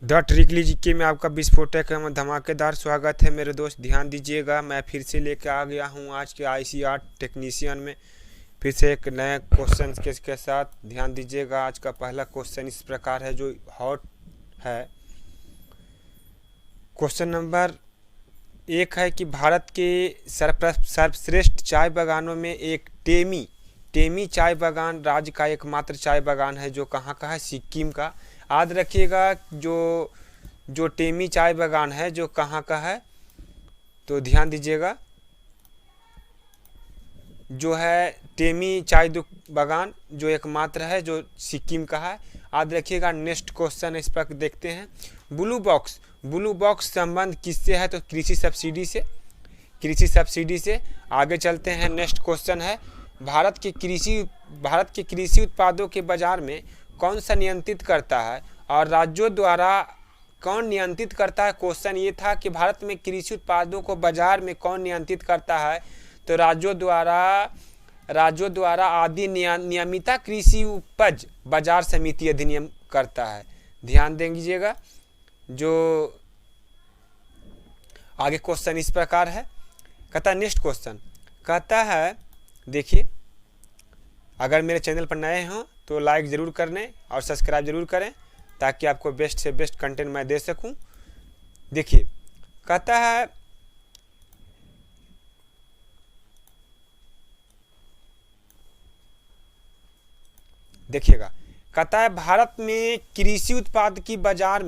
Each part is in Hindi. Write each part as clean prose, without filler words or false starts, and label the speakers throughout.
Speaker 1: द ट्रिकली जीके में आपका विस्फोटक एवं धमाकेदार स्वागत है मेरे दोस्त। ध्यान दीजिएगा, मैं फिर से लेकर आ गया हूँ आज के ICR टेक्नीशियन में फिर से एक नए क्वेश्चन के साथ। ध्यान दीजिएगा, आज का पहला क्वेश्चन इस प्रकार है जो हॉट है। क्वेश्चन नंबर 1 है कि भारत के सर्वश्रेष्ठ चाय बागानों में एक टेमी चाय बागान राज्य का एकमात्र चाय बागान है जो कहाँ का है? सिक्किम का। याद रखिएगा, जो टेमी चाय बागान है जो कहाँ का है, तो ध्यान दीजिएगा, जो है टेमी चाय बागान जो एकमात्र है जो सिक्किम का है। याद रखिएगा। नेक्स्ट क्वेश्चन इस पर देखते हैं। ब्लू बॉक्स संबंध किससे है? तो कृषि सब्सिडी से। आगे चलते हैं। नेक्स्ट क्वेश्चन है, भारत के कृषि उत्पादों के बाजार में कौन सा नियंत्रित करता है और राज्यों द्वारा कौन नियंत्रित करता है? क्वेश्चन ये था कि भारत में कृषि उत्पादों को बाजार में कौन नियंत्रित करता है? तो राज्यों द्वारा आदि नियमिता कृषि उपज बाजार समिति अधिनियम करता है। ध्यान दीजिएगा। जो आगे क्वेश्चन इस प्रकार है, कहता है नेक्स्ट क्वेश्चन कहता है, देखिए, अगर मेरे चैनल पर नए हों तो लाइक ज़रूर करने और सब्सक्राइब ज़रूर करें ताकि आपको बेस्ट से बेस्ट कंटेंट मैं दे सकूं। देखिए, कहता है देखिएगा, कहता है भारत में कृषि उत्पाद की बाजार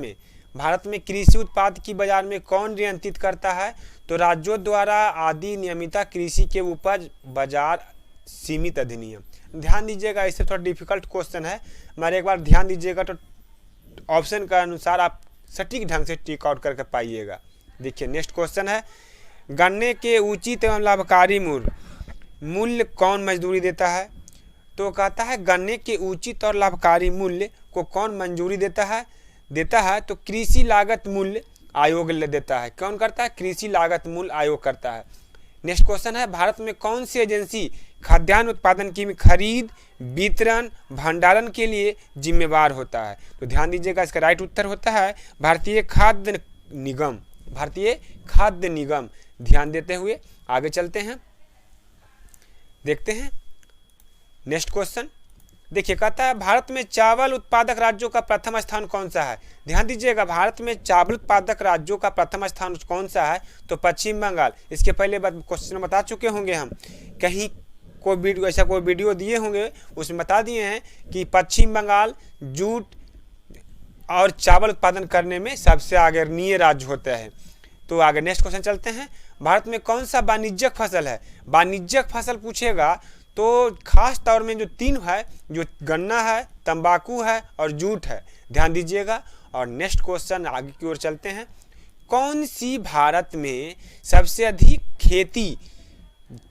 Speaker 1: में कौन नियंत्रित करता है? तो राज्यों द्वारा आदि नियमिता कृषि के उपज बाजार सीमित अधिनियम। ध्यान दीजिएगा, इससे थोड़ा डिफिकल्ट क्वेश्चन है, मगर एक बार ध्यान दीजिएगा तो ऑप्शन का अनुसार आप सटीक ढंग से टिक आउट करके पाइएगा। देखिए, नेक्स्ट क्वेश्चन है, गन्ने के उचित एवं लाभकारी मूल्य कौन मंजूरी देता है? तो कहता है गन्ने के उचित और लाभकारी मूल्य को कौन मंजूरी देता है? तो कृषि लागत मूल्य आयोग देता है। कौन करता है? कृषि लागत मूल्य आयोग करता है। नेक्स्ट क्वेश्चन है, भारत में कौन सी एजेंसी खाद्यान्न उत्पादन की खरीद, वितरण, भंडारण के लिए जिम्मेवार होता है? तो ध्यान दीजिएगा, इसका राइट उत्तर होता है भारतीय खाद्य निगम। ध्यान देते हुए आगे चलते हैं, देखते हैं नेक्स्ट क्वेश्चन। देखिए, कहता है भारत में चावल उत्पादक राज्यों का प्रथम स्थान कौन सा है? ध्यान दीजिएगा, भारत में चावल उत्पादक राज्यों का प्रथम स्थान कौन सा है? तो पश्चिम बंगाल। इसके पहले क्वेश्चन बता चुके होंगे हम, कहीं कोई वीडियो दिए होंगे, उसमें बता दिए हैं कि पश्चिम बंगाल जूट और चावल उत्पादन करने में सबसे अग्रणीय राज्य होता है। तो आगे नेक्स्ट क्वेश्चन चलते हैं। भारत में कौन सा वाणिज्यिक फसल है? वाणिज्यिक फसल पूछेगा तो खास तौर में जो 3 है, जो गन्ना है, तंबाकू है और जूट है। ध्यान दीजिएगा। और नेक्स्ट क्वेश्चन आगे की ओर चलते हैं। कौन सी भारत में सबसे अधिक खेती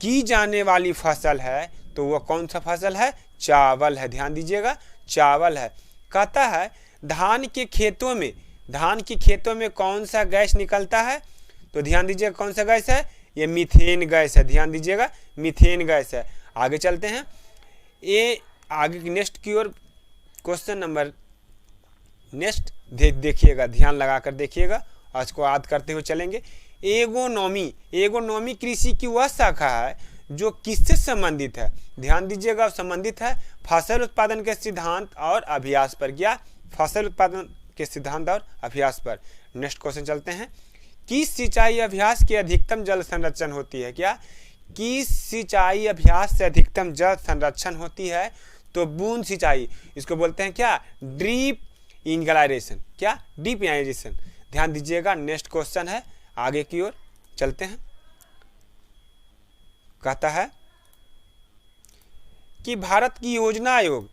Speaker 1: की जाने वाली फसल है? तो वह कौन सा फसल है? चावल है। ध्यान दीजिएगा, चावल है। कहता है धान के खेतों में कौन सा गैस निकलता है? तो ध्यान दीजिएगा, कौन सा गैस है? ये मीथेन गैस है। ध्यान दीजिएगा, मीथेन गैस है। आगे चलते हैं। ये आगे की नेक्स्ट की ओर क्वेश्चन नंबर नेक्स्ट देखिएगा, ध्यान लगाकर देखिएगा और इसको याद करते हुए चलेंगे। एगोनॉमी कृषि की वह शाखा है जो किससे संबंधित है? ध्यान दीजिएगा, संबंधित है फसल उत्पादन के सिद्धांत और अभ्यास पर। क्या? फसल उत्पादन के सिद्धांत और अभ्यास पर। नेक्स्ट क्वेश्चन चलते हैं। किस सिंचाई अभ्यास की अधिकतम जल संरक्षण होती है? क्या? किस सिंचाई अभ्यास से अधिकतम जल संरक्षण होती है? तो बूंद सिंचाई। इसको बोलते हैं क्या? Drip irrigation. क्या? Drip irrigation. ध्यान दीजिएगा। नेक्स्ट क्वेश्चन है, आगे की ओर चलते हैं। कहता है कि भारत की योजना आयोग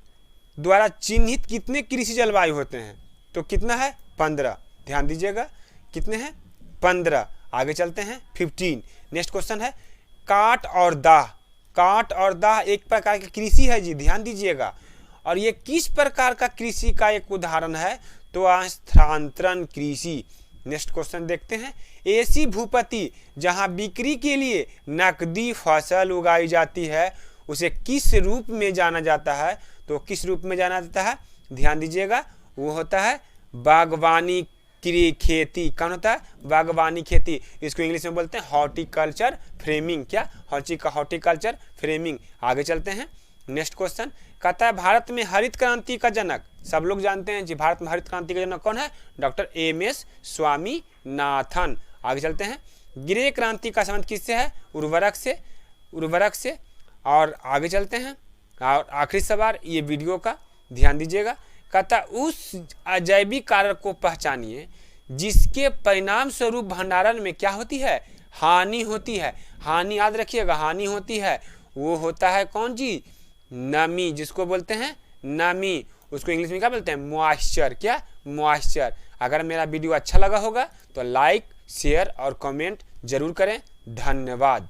Speaker 1: द्वारा चिन्हित कितने कृषि जलवायु होते हैं? तो कितना है? 15। ध्यान दीजिएगा, कितने हैं? 15। आगे चलते हैं 15। नेक्स्ट क्वेश्चन है, काट और दाह एक प्रकार की कृषि है जी। ध्यान दीजिएगा, और ये किस प्रकार का कृषि का एक उदाहरण है? तो स्थानांतरण कृषि। नेक्स्ट क्वेश्चन देखते हैं। ऐसी भूपति जहां बिक्री के लिए नकदी फसल उगाई जाती है उसे किस रूप में जाना जाता है? तो किस रूप में जाना जाता है? ध्यान दीजिएगा, वो होता है बागवानी खेती, कौन होता है, बागवानी खेती, इसको इंग्लिश में बोलते हैं हॉर्टिकल्चर फ्रेमिंग। क्या, हॉर्टिकल्चर फ्रेमिंग। आगे चलते हैं, नेक्स्ट क्वेश्चन कहता है भारत में हरित क्रांति का जनक, सब लोग जानते हैं जी, भारत में हरित क्रांति का जनक कौन है, डॉक्टर एम.एस. स्वामीनाथन। आगे चलते हैं, ग्रे क्रांति का संबंध किससे है, उर्वरक से। और आगे चलते हैं, और आखिरी सवाल ये वीडियो का ध्यान दीजिएगा, कहता उस अजैविक कारक को पहचानिए जिसके परिणाम स्वरूप भंडारण में क्या होती है, हानि होती है। हानि याद रखिएगा, हानि होती है, वो होता है कौन जी, नमी, जिसको बोलते हैं नमी, उसको इंग्लिश में क्या बोलते हैं, मॉइस्चर। क्या, मॉइस्चर। अगर मेरा वीडियो अच्छा लगा होगा तो लाइक, शेयर और कमेंट जरूर करें। धन्यवाद।